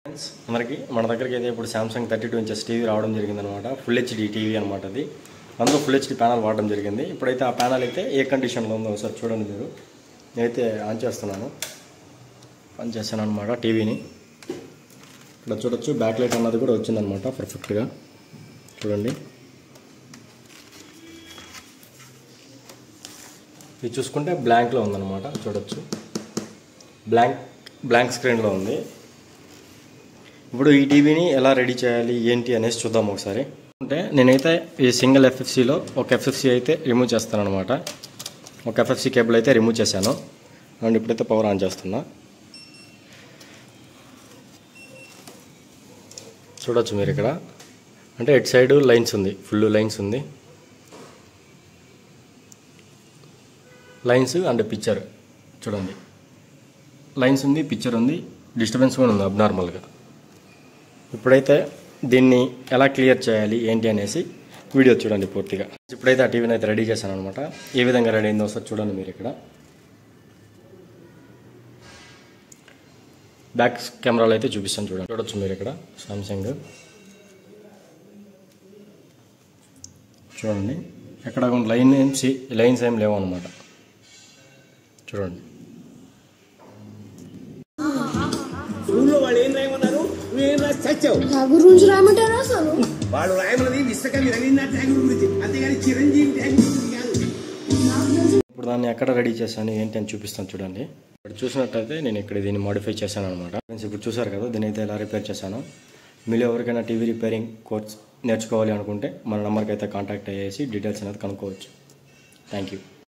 అందరికీ మన దగ్గరికి అయితే ఇప్పుడు సామ్సంగ్ 32 ఇంచెస్ టీవీ రావడం జరిగిందనమాట. ఫుల్ హెచ్డి టీవీ అనమాట. అది అందులో ఫుల్ హెచ్డి ప్యానల్ వాడడం జరిగింది. ఇప్పుడైతే ఆ ప్యానల్ అయితే ఏ కండిషన్లో ఉందో ఒకసారి చూడండి మీరు. నేనైతే ఆన్ చేస్తున్నాను. ఆన్ చేశాను అనమాట టీవీని. ఇక్కడ చూడొచ్చు బ్యాక్ లైట్ అన్నది కూడా వచ్చిందనమాట పర్ఫెక్ట్గా. చూడండి, ఇది చూసుకుంటే బ్లాంక్లో ఉందన్నమాట. చూడొచ్చు బ్లాంక్ స్క్రీన్లో ఉంది. ఇప్పుడు ఈ టీవీని ఎలా రెడీ చేయాలి ఏంటి అనేసి చూద్దాం ఒకసారి. అంటే నేనైతే ఈ సింగిల్ ఎఫ్ఎఫ్సిలో ఒక ఎఫ్ఎఫ్సి అయితే రిమూవ్ చేస్తాను అనమాట. ఒక ఎఫ్ఎఫ్సి కేబుల్ అయితే రిమూవ్ చేశాను అండ్ ఇప్పుడైతే పవర్ ఆన్ చేస్తున్నా. చూడొచ్చు మీరు ఇక్కడ. అంటే ఎటు సైడ్ లైన్స్ ఉంది, ఫుల్ లైన్స్ ఉంది. లైన్స్ అండ్ పిక్చర్ చూడండి, లైన్స్ ఉంది, పిక్చర్ ఉంది, డిస్టర్బెన్స్ కూడా ఉంది అబ్నార్మల్గా. ఇప్పుడైతే దీన్ని ఎలా క్లియర్ చేయాలి ఏంటి అనేసి వీడియో చూడండి పూర్తిగా. ఇప్పుడైతే ఆ టీవీని అయితే రెడీ చేశాను అనమాట. ఏ విధంగా రెడీ అయిందో ఒకసారి చూడండి మీరు ఇక్కడ. బ్యాక్ కెమెరాలో అయితే చూపిస్తాను చూడండి. చూడొచ్చు మీరు ఇక్కడ సామ్సంగ్. చూడండి ఎక్కడ లైన్స్ ఏం లేవు అనమాట. చూడండి ఊళ్ళో వాళ్ళు ఏం రాయమన్నారు, నువ్వేం రాసి చచ్చావు. నా గురించి రాయమంటారా అసలు? వాళ్ళు రాయమన్నది విశ్వకవి రవీంద్రనాథ్ ఠాగూర్ గురించి, అంతేగాని చిరంజీవి ఠాగూర్ గురించి కాదు. ఇప్పుడు దాన్ని ఎక్కడ రెడీ చేశాను ఏంటి అని చూపిస్తాను చూడండి. ఇప్పుడు చూసినట్టయితే నేను ఇక్కడ దీన్ని మాడిఫై చేశాను అనమాట. ఇప్పుడు చూసారు కదా, దీన్ని అయితే ఎలా రిపేర్ చేశాను. మీరు ఎవరికైనా టీవీ రిపేరింగ్ కోర్స్ నేర్చుకోవాలి అనుకుంటే మన నెంబర్కి అయితే కాంటాక్ట్ అయ్యేసి డీటెయిల్స్ అనేది కనుక్కోవచ్చు. Thank you.